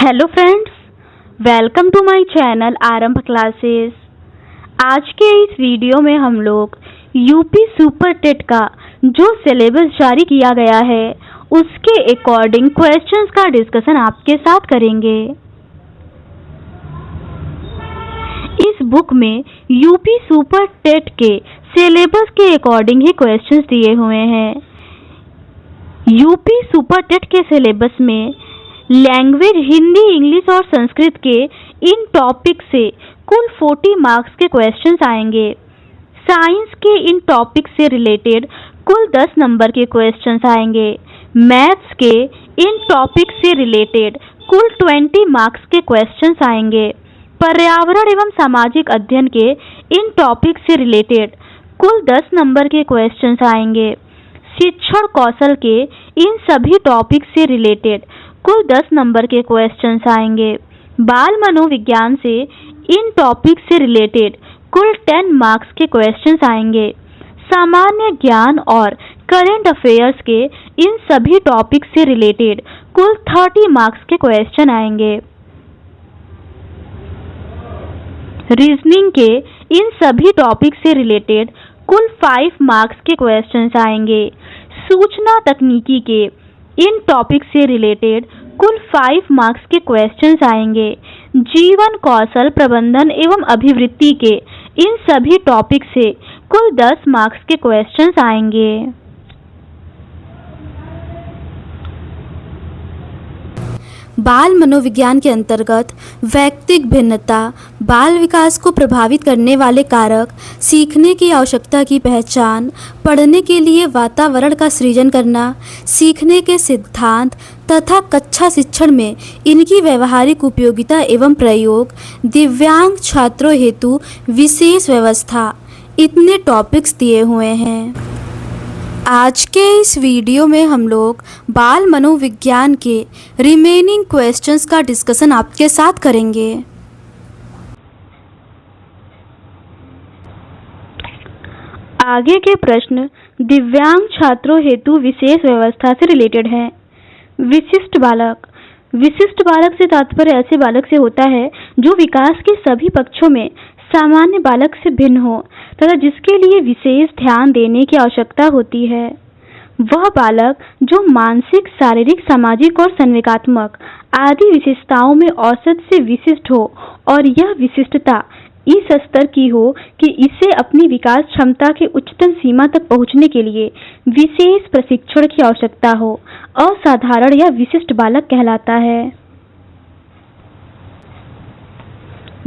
Hello friends, welcome to my channel Aarambh classes. आज के इस वीडियो में हम लोग यूपी सुपर टेट का जो सिलेबस जारी किया गया है उसके अकॉर्डिंग क्वेश्चंस का डिस्कशन आपके साथ करेंगे। इस बुक में यूपी सुपर टेट के सिलेबस के अकॉर्डिंग ही क्वेश्चंस दिए हुए हैं। यूपी सुपर टेट के सिलेबस में लैंग्वेज हिंदी, इंग्लिश और संस्कृत के इन टॉपिक से कुल 40 मार्क्स के क्वेश्चंस आएंगे। साइंस के इन टॉपिक से रिलेटेड कुल 10 नंबर के क्वेश्चंस आएंगे। मैथ्स के इन टॉपिक से रिलेटेड कुल 20 मार्क्स के क्वेश्चंस आएंगे। पर्यावरण एवं सामाजिक अध्ययन के इन टॉपिक से रिलेटेड कुल 10 नंबर के क्वेश्चंस आएंगे। शिक्षण कौशल के इन सभी टॉपिक से रिलेटेड कुल 10 नंबर के क्वेश्चंस आएंगे। बाल मनोविज्ञान से इन टॉपिक से रिलेटेड कुल 10 मार्क्स के क्वेश्चंस आएंगे। सामान्य ज्ञान और करंट अफेयर्स के इन सभी टॉपिक से रिलेटेड कुल 30 मार्क्स के क्वेश्चन आएंगे। रीजनिंग के इन सभी टॉपिक से रिलेटेड कुल 5 मार्क्स के क्वेश्चंस आएंगे। सूचना तकनीकी के इन टॉपिक से रिलेटेड कुल 5 मार्क्स के क्वेश्चंस आएंगे। जीवन कौशल प्रबंधन एवं अभिवृत्ति के इन सभी टॉपिक से कुल 10 मार्क्स के क्वेश्चंस आएंगे। बाल मनोविज्ञान के अंतर्गत वैयक्तिक भिन्नता, बाल विकास को प्रभावित करने वाले कारक, सीखने की आवश्यकता की पहचान, पढ़ने के लिए वातावरण का सृजन करना, सीखने के सिद्धांत तथा कक्षा शिक्षण में इनकी व्यवहारिक उपयोगिता एवं प्रयोग, दिव्यांग छात्रों हेतु विशेष व्यवस्था, इतने टॉपिक्स दिए हुए हैं। आज के इस वीडियो में हम लोग बाल मनोविज्ञान के रिमेनिंग क्वेश्चंस का डिस्कशन आपके साथ करेंगे। आगे के प्रश्न दिव्यांग छात्रों हेतु विशेष व्यवस्था से रिलेटेड हैं। विशिष्ट बालक से तात्पर्य ऐसे बालक से होता है जो विकास के सभी पक्षों में सामान्य बालक से भिन्न हो तथा जिसके लिए विशेष ध्यान देने की आवश्यकता होती है। वह बालक जो मानसिक, शारीरिक, सामाजिक और संवेगात्मक आदि विशेषताओं में औसत से विशिष्ट हो और यह विशिष्टता इस स्तर की हो कि इसे अपनी विकास क्षमता के उच्चतम सीमा तक पहुंचने के लिए विशेष प्रशिक्षण की आवश्यकता हो, असाधारण या विशिष्ट बालक कहलाता है।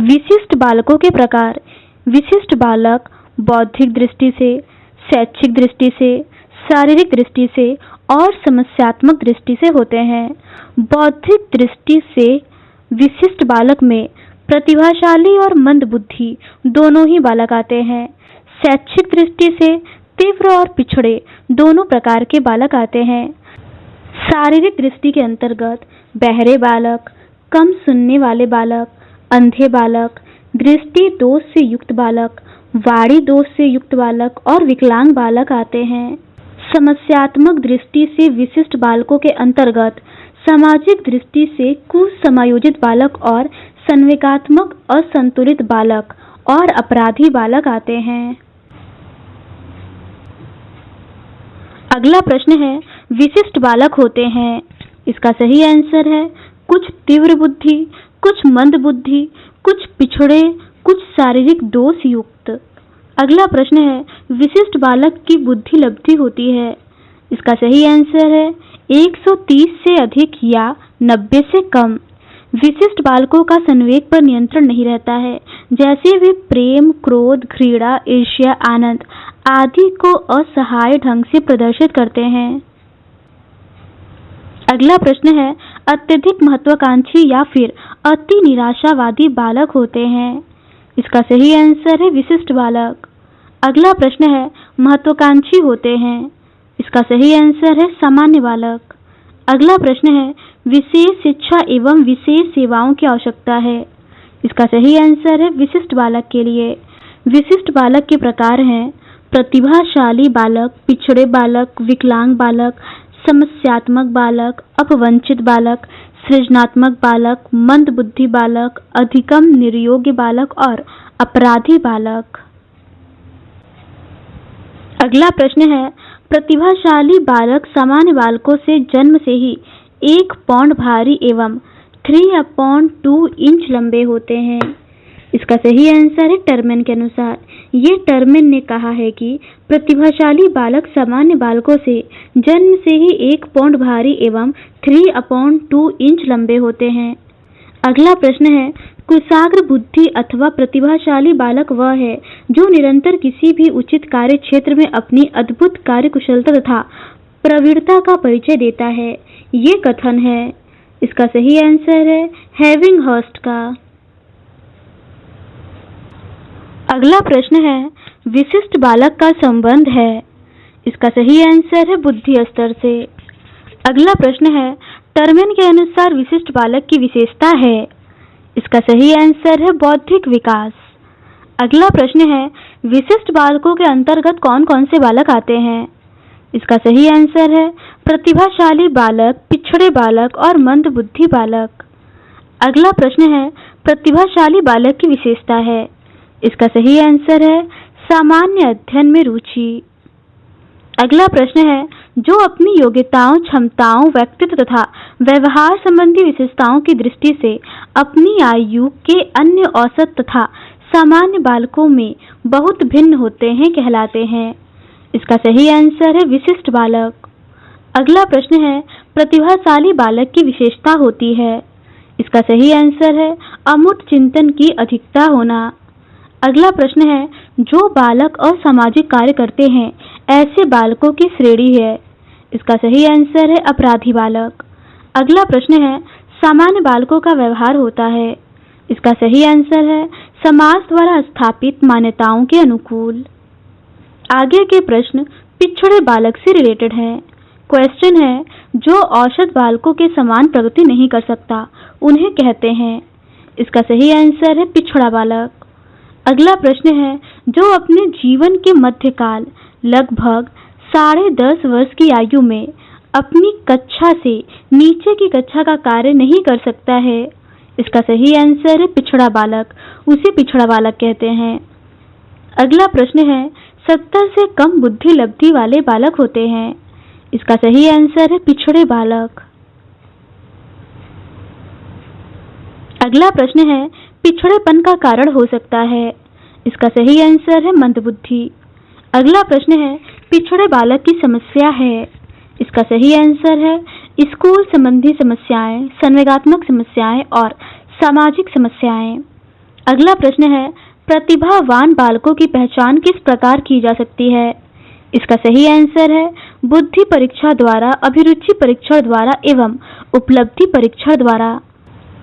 विशिष्ट बालकों के प्रकार। विशिष्ट बालक बौद्धिक दृष्टि से, शैक्षिक दृष्टि से, शारीरिक दृष्टि से और समस्यात्मक दृष्टि से होते हैं। बौद्धिक दृष्टि से विशिष्ट बालक में प्रतिभाशाली और मंद बुद्धि दोनों ही बालक आते हैं। शैक्षिक दृष्टि से तीव्र और पिछड़े दोनों प्रकार के बालक आते हैं। शारीरिक दृष्टि के अंतर्गत बहरे बालक, कम सुनने वाले बालक, अंधे बालक, दृष्टि दोष से युक्त बालक, वाणी दोष से युक्त बालक और विकलांग बालक आते हैं। समस्यात्मक दृष्टि से विशिष्ट बालकों के अंतर्गत सामाजिक दृष्टि से कुसमायोजित बालक और संवेगात्मक असंतुलित बालक और अपराधी बालक आते हैं। अगला प्रश्न है विशिष्ट बालक होते हैं। इसका सही आंसर है कुछ तीव्र बुद्धि, कुछ मंद बुद्धि, कुछ पिछड़े, कुछ शारीरिक दोष युक्त। अगला प्रश्न है विशिष्ट बालक की बुद्धि लब्धि होती है। इसका सही आंसर है 130 से अधिक या 90 से कम। विशिष्ट बालकों का संवेग पर नियंत्रण नहीं रहता है, जैसे वे प्रेम, क्रोध, घृणा, ईर्ष्या, आनंद आदि को असहाय ढंग से प्रदर्शित करते हैं। अगला प्रश्न है अत्यधिक महत्वाकांक्षी या फिर अति निराशावादी बालक होते हैं। इसका सही आंसर है विशिष्ट बालक। अगला प्रश्न है महत्वाकांक्षी होते हैं। इसका सही आंसर है सामान्य बालक। अगला प्रश्न है विशेष शिक्षा एवं विशेष सेवाओं की आवश्यकता है। इसका सही आंसर है विशिष्ट बालक के लिए। विशिष्ट बालक के प्रकार हैं प्रतिभाशाली बालक, पिछड़े बालक, विकलांग बालक, समस्यात्मक बालक, अपवंचित बालक, सृजनात्मक बालक, मंदबुद्धि बालक, अधिकम निर्योग्य बालक और अपराधी बालक। अगला प्रश्न है, प्रतिभाशाली बालक सामान्य बालकों से जन्म से ही 1 पौंड भारी एवं 3/2 इंच लंबे होते हैं। इसका सही आंसर है टर्मेन के अनुसार। ये टर्मेन ने कहा है कि प्रतिभाशाली बालक सामान्य बालकों से जन्म से ही 1 पौंड भारी एवं 3/2 इंच लंबे होते हैं। अगला प्रश्न है, कुशाग्र बुद्धि अथवा प्रतिभाशाली बालक वह है जो निरंतर किसी भी उचित कार्य क्षेत्र में अपनी अद्भुत कार्यकुशलता तथा प्रवीणता का परिचय देता है। ये कथन है। इसका सही आंसर है हेविंगहर्स्ट का। अगला प्रश्न है, विशिष्ट बालक का संबंध है। इसका सही आंसर है बुद्धि स्तर से। अगला प्रश्न है, टर्मेन के अनुसार विशिष्ट बालक की विशेषता है। इसका सही आंसर है बौद्धिक विकास। अगला प्रश्न है, विशिष्ट बालकों के अंतर्गत कौन कौन से बालक आते हैं। इसका सही आंसर है प्रतिभाशाली बालक, पिछड़े बालक और मंदबुद्धि बालक। अगला प्रश्न है, प्रतिभाशाली बालक की विशेषता है। इसका सही आंसर है सामान्य अध्ययन में रुचि। अगला प्रश्न है, जो अपनी योग्यताओं, क्षमताओं, व्यक्तित्व तथा व्यवहार संबंधी विशेषताओं की दृष्टि से अपनी आयु के अन्य औसत तथा सामान्य बालकों में बहुत भिन्न होते हैं कहलाते हैं। इसका सही आंसर है विशिष्ट बालक। अगला प्रश्न है, प्रतिभाशाली बालक की विशेषता होती है। इसका सही आंसर है अमूर्त चिंतन की अधिकता होना। अगला प्रश्न है, जो बालक असामाजिक कार्य करते हैं ऐसे बालकों की श्रेणी है। इसका सही आंसर है अपराधी बालक। अगला प्रश्न है, सामान्य बालकों का व्यवहार होता है। इसका सही आंसर है समाज द्वारा स्थापित मान्यताओं के अनुकूल। आगे के प्रश्न पिछड़े बालक से रिलेटेड है। क्वेश्चन है, जो औसत बालकों के समान प्रगति नहीं कर सकता उन्हें कहते हैं। इसका सही आंसर है पिछड़ा बालक। अगला प्रश्न है, जो अपने जीवन के मध्यकाल लगभग 10.5 वर्ष की आयु में अपनी कक्षा से नीचे की कक्षा का कार्य नहीं कर सकता है। इसका सही आंसर है पिछड़ा बालक। उसे पिछड़ा बालक कहते हैं। अगला प्रश्न है, 70 से कम बुद्धि लब्धि वाले बालक होते हैं। इसका सही आंसर है पिछड़े बालक। अगला प्रश्न है, पिछड़ेपन का कारण हो सकता है। इसका सही आंसर है मंदबुद्धि। अगला प्रश्न है, पिछड़े बालक की समस्या है। इसका सही आंसर है स्कूल संबंधी समस्याएं, संवेगात्मक समस्याएं और सामाजिक समस्याएं। अगला प्रश्न है, प्रतिभावान बालकों की पहचान किस प्रकार की जा सकती है। इसका सही आंसर है बुद्धि परीक्षा द्वारा, अभिरुचि परीक्षण द्वारा एवं उपलब्धि परीक्षण द्वारा।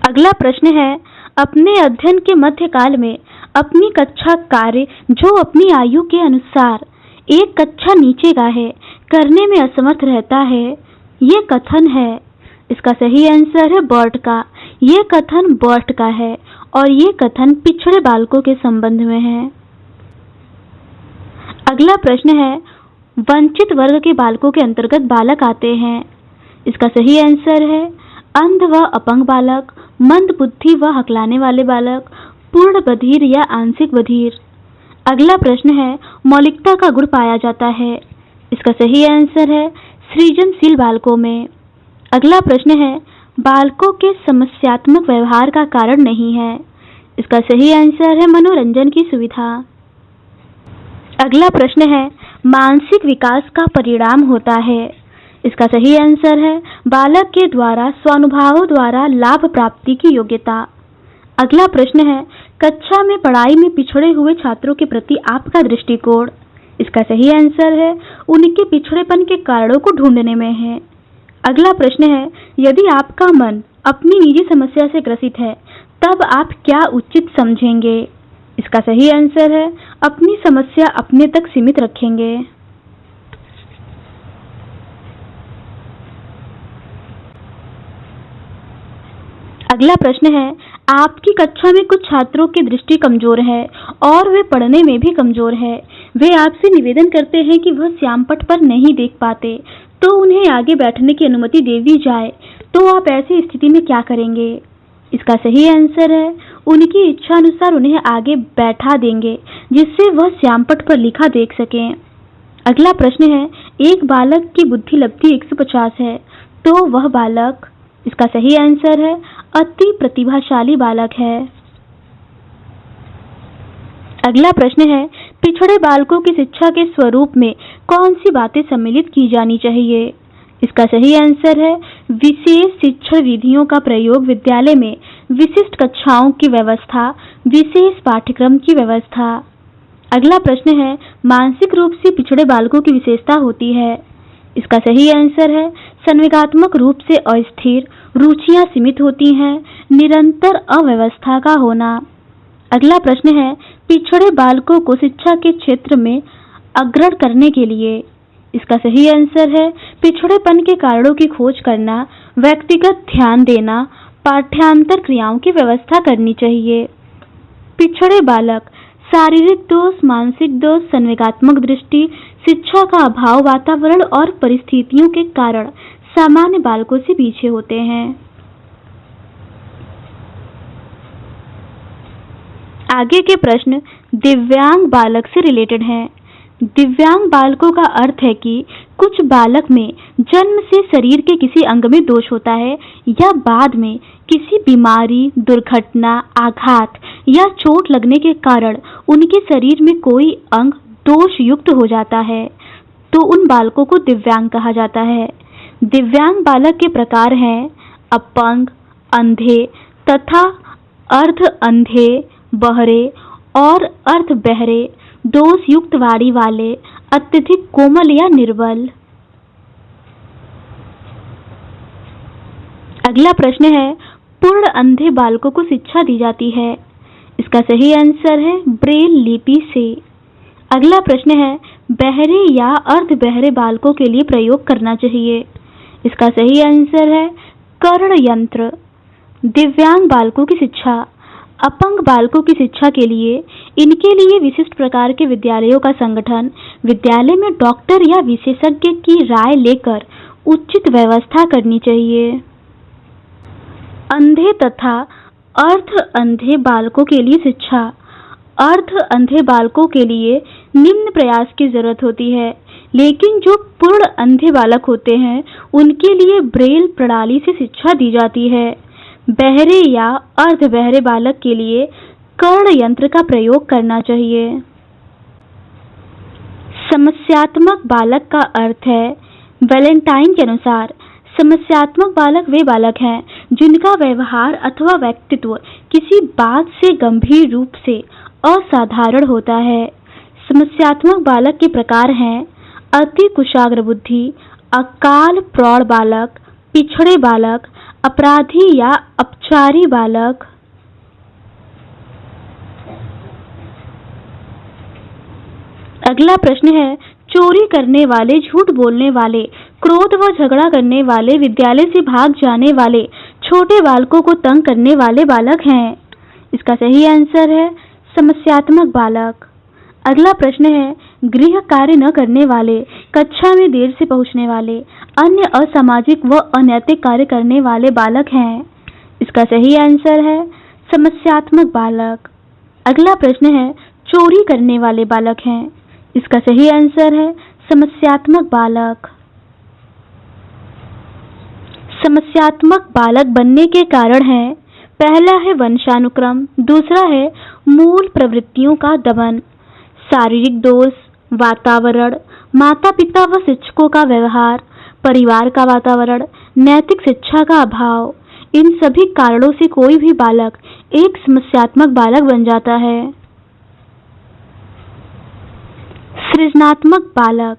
अगला प्रश्न है, अपने अध्ययन के मध्यकाल में अपनी कक्षा कार्य जो अपनी आयु के अनुसार एक कक्षा नीचे का है करने में असमर्थ रहता है, ये कथन है। इसका सही आंसर है बर्ट का। ये कथन बर्ट का है और ये कथन पिछड़े बालकों के संबंध में है। अगला प्रश्न है, वंचित वर्ग के बालकों के अंतर्गत बालक आते हैं। इसका सही आंसर है अंध व अपंग बालक, मंदबुद्धि व हकलाने वाले बालक, पूर्ण बधिर या आंशिक बधिर। अगला प्रश्न है, मौलिकता का गुण पाया जाता है। इसका सही आंसर है सृजनशील बालकों में। अगला प्रश्न है, बालकों के समस्यात्मक व्यवहार का कारण नहीं है। इसका सही आंसर है मनोरंजन की सुविधा। अगला प्रश्न है, मानसिक विकास का परिणाम होता है। इसका सही आंसर है बालक के द्वारा स्वानुभाव द्वारा लाभ प्राप्ति की योग्यता। अगला प्रश्न है, कक्षा में पढ़ाई में पिछड़े हुए छात्रों के प्रति आपका दृष्टिकोण। इसका सही आंसर है उनके पिछड़ेपन के कारणों को ढूंढने में है। अगला प्रश्न है, यदि आपका मन अपनी निजी समस्या से ग्रसित है तब आप क्या उचित समझेंगे। इसका सही आंसर है अपनी समस्या अपने तक सीमित रखेंगे। अगला प्रश्न है, आपकी कक्षा में कुछ छात्रों की दृष्टि कमजोर है और वे पढ़ने में भी कमजोर है। वे आपसे निवेदन करते हैं कि वह श्यामपट्ट पर नहीं देख पाते, तो उन्हें आगे बैठने की अनुमति दे दी जाए तो आप ऐसी स्थिति में क्या करेंगे? इसका सही आंसर है उनकी इच्छा अनुसार उन्हें आगे बैठा देंगे जिससे वह श्यामपट्ट पर लिखा देख सकें। अगला प्रश्न है, एक बालक की बुद्धि लब्धि 150 है तो वह बालक, इसका सही आंसर है अति प्रतिभाशाली बालक है। अगला प्रश्न है, पिछड़े बालकों की शिक्षा के स्वरूप में कौन सी बातें सम्मिलित की जानी चाहिए? इसका सही आंसर है विशेष शिक्षण विधियों का प्रयोग विद्यालय में, विशिष्ट कक्षाओं की व्यवस्था, विशेष पाठ्यक्रम की व्यवस्था। अगला प्रश्न है, मानसिक रूप से पिछड़े बालकों की विशेषता होती है। इसका सही आंसर है संवेगात्मक रूप से अस्थिर, रुचियां सीमित होती हैं, निरंतर अव्यवस्था का होना। अगला प्रश्न है, पिछड़े बालकों को शिक्षा के क्षेत्र में अग्रसर करने के लिए, इसका सही आंसर है पिछड़ेपन के कारणों की खोज करना, व्यक्तिगत ध्यान देना, पाठ्यांतर क्रियाओं की व्यवस्था करनी चाहिए। पिछड़े बालक शारीरिक दोष, मानसिक दोष, संवेगात्मक दृष्टि, शिक्षा का अभाव, वातावरण और परिस्थितियों के कारण सामान्य बालकों से पीछे होते हैं। आगे के प्रश्न दिव्यांग बालक से रिलेटेड हैं। दिव्यांग बालकों का अर्थ है कि कुछ बालक में जन्म से शरीर के किसी अंग में दोष होता है या बाद में किसी बीमारी, दुर्घटना, आघात या चोट लगने के कारण उनके शरीर में कोई अंग दोष युक्त हो जाता है तो उन बालकों को दिव्यांग कहा जाता है। दिव्यांग बालक के प्रकार हैं अपंग, अंधे तथा अर्ध अंधे, बहरे और अर्ध बहरे, दोष युक्त वाणी वाले, अत्यधिक कोमल या निर्बल। अगला प्रश्न है, पूर्ण अंधे बालकों को शिक्षा दी जाती है। इसका सही आंसर है ब्रेल लिपि से। अगला प्रश्न है, बहरे या अर्ध बहरे बालकों के लिए प्रयोग करना चाहिए। इसका सही आंसर है कर्ण यंत्र। दिव्यांग बालकों की शिक्षा, अपंग बालकों की शिक्षा के लिए इनके लिए विशिष्ट प्रकार के विद्यालयों का संगठन, विद्यालय में डॉक्टर या विशेषज्ञ की राय लेकर उचित व्यवस्था करनी चाहिए। अंधे तथा अर्ध अंधे बालकों के लिए शिक्षा, अर्ध अंधे बालकों के लिए निम्न प्रयास की जरूरत होती है, लेकिन जो पूर्ण अंधे बालक होते हैं उनके लिए ब्रेल प्रणाली से शिक्षा दी जाती है। बहरे या अर्ध बहरे बालक के लिए कर्ण यंत्र का प्रयोग करना चाहिए। समस्यात्मक बालक का अर्थ है, वैलेंटाइन के अनुसार समस्यात्मक बालक वे बालक हैं जिनका व्यवहार अथवा व्यक्तित्व किसी बात से गंभीर रूप से असाधारण होता है। समस्यात्मक बालक के प्रकार हैं अति कुशाग्र बुद्धि, अकाल प्रौढ़ बालक, पिछड़े बालक, अपराधी या अपचारी बालक। अगला प्रश्न है, चोरी करने वाले, झूठ बोलने वाले, क्रोध व झगड़ा करने वाले, विद्यालय से भाग जाने वाले, छोटे बालकों को तंग करने वाले बालक हैं। इसका सही आंसर है समस्यात्मक बालक। अगला प्रश्न है, गृह कार्य न करने वाले, कक्षा में देर से पहुंचने वाले, अन्य असामाजिक व अनैतिक कार्य करने वाले बालक हैं। इसका सही आंसर है समस्यात्मक बालक। अगला प्रश्न है, चोरी करने वाले बालक हैं। इसका सही आंसर है समस्यात्मक बालक। समस्यात्मक बालक बनने के कारण है, पहला है वंशानुक्रम, दूसरा है मूल प्रवृत्तियों का दमन, शारीरिक दोष, वातावरण, माता पिता व शिक्षकों का व्यवहार, परिवार का वातावरण, नैतिक शिक्षा का अभाव। इन सभी कारणों से कोई भी बालक एक समस्यात्मक बालक बन जाता है। सृजनात्मक बालक,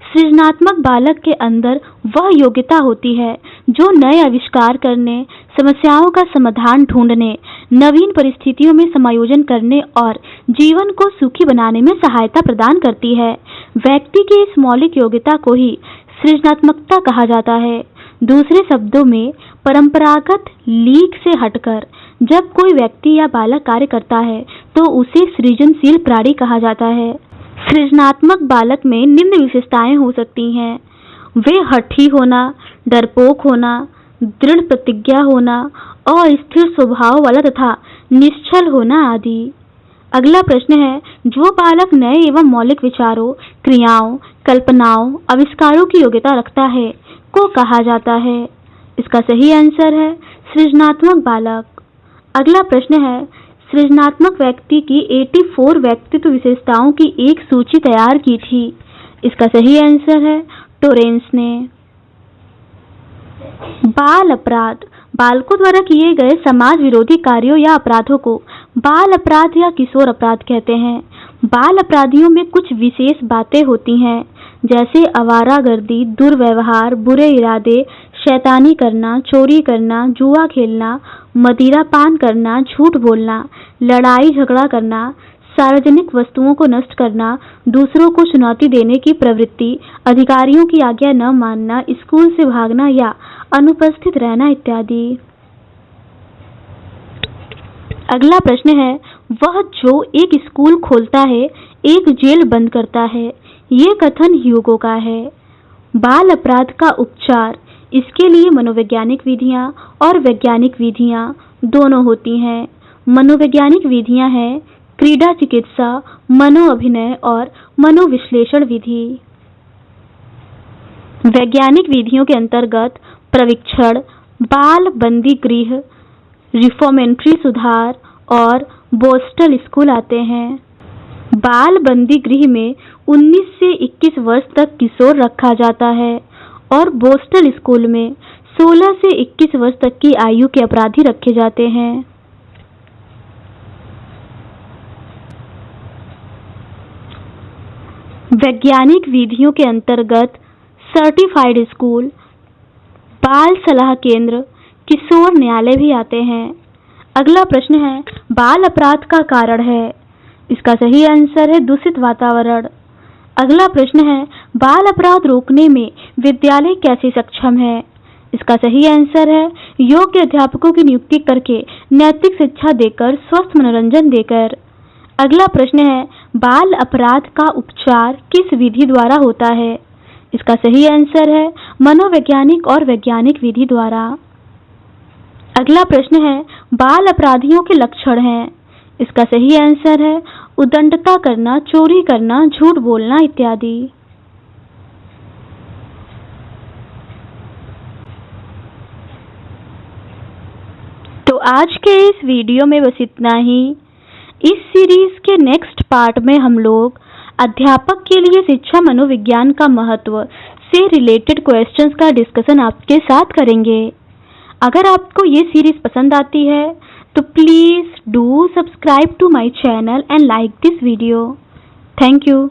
सृजनात्मक बालक के अंदर वह योग्यता होती है जो नए आविष्कार करने, समस्याओं का समाधान ढूंढने, नवीन परिस्थितियों में समायोजन करने और जीवन को सुखी बनाने में सहायता प्रदान करती है। व्यक्ति की इस मौलिक योग्यता को ही सृजनात्मकता कहा जाता है। दूसरे शब्दों में, परंपरागत लीक से हटकर जब कोई व्यक्ति या बालक कार्य करता है तो उसे सृजनशील प्राणी कहा जाता है। सृजनात्मक बालक में निम्न विशेषताएं हो सकती हैं: वे हठी होना, डरपोक होना, दृढ़ प्रतिज्ञा होना, अस्थिर स्वभाव वाला तथा निश्चल होना आदि। अगला प्रश्न है, जो बालक नए एवं मौलिक विचारों, क्रियाओं, कल्पनाओं, आविष्कारों की योग्यता रखता है को कहा जाता है। इसका सही आंसर है सृजनात्मक बालक। अगला प्रश्न है, सृजनात्मक व्यक्ति की 84 व्यक्तित्व विशेषताओं की एक सूची तैयार की थी। इसका सही आंसर है टोरेंस ने। बाल अपराध, बालकों द्वारा किए गए समाज विरोधी कार्यों या अपराधों को बाल अपराध या किशोर अपराध कहते हैं। बाल अपराधियों में कुछ विशेष बातें होती हैं, जैसे आवारागर्दी, दुर्व्यवहार, बुरे इरादे, शैतानी करना, चोरी करना, जुआ खेलना, मदिरा पान करना, झूठ बोलना, लड़ाई झगड़ा करना, सार्वजनिक वस्तुओं को नष्ट करना, दूसरों को चुनौती देने की प्रवृत्ति, अधिकारियों की आज्ञा न मानना, स्कूल से भागना या अनुपस्थित रहना इत्यादि। अगला प्रश्न है, वह जो एक स्कूल खोलता है एक जेल बंद करता है, ये कथन ह्यूगो का है। बाल अपराध का उपचार, इसके लिए मनोवैज्ञानिक विधियां और वैज्ञानिक विधियां दोनों होती हैं। मनोवैज्ञानिक विधियां हैं क्रीड़ा चिकित्सा, मनोअभिनय और मनोविश्लेषण विधि। वैज्ञानिक विधियों के अंतर्गत प्रशिक्षण, बाल बंदी गृह, रिफॉर्मेटरी सुधार और बोस्टल स्कूल आते हैं। बाल बंदी गृह में 19 से 21 वर्ष तक किशोर रखा जाता है और बोस्टल स्कूल में 16 से 21 वर्ष तक की आयु के अपराधी रखे जाते हैं। वैज्ञानिक विधियों के अंतर्गत सर्टिफाइड स्कूल, बाल सलाह केंद्र, किशोर न्यायालय भी आते हैं। अगला प्रश्न है, बाल अपराध का कारण है। इसका सही आंसर है दूषित वातावरण। अगला प्रश्न है, बाल अपराध रोकने में विद्यालय कैसे सक्षम है। इसका सही आंसर है योग्य अध्यापकों की नियुक्ति करके, नैतिक शिक्षा देकर, स्वस्थ मनोरंजन देकर। अगला प्रश्न है, बाल अपराध का उपचार किस विधि द्वारा होता है। इसका सही आंसर है मनोवैज्ञानिक और वैज्ञानिक विधि द्वारा। अगला प्रश्न है, बाल अपराधियों के लक्षण हैं। इसका सही आंसर है उद्दंडता करना, चोरी करना, झूठ बोलना इत्यादि। तो आज के इस वीडियो में बस इतना ही। इस सीरीज के नेक्स्ट पार्ट में हम लोग अध्यापक के लिए शिक्षा मनोविज्ञान का महत्व से रिलेटेड क्वेश्चंस का डिस्कशन आपके साथ करेंगे। अगर आपको ये सीरीज पसंद आती है तो please do subscribe to my channel and like this video. Thank you.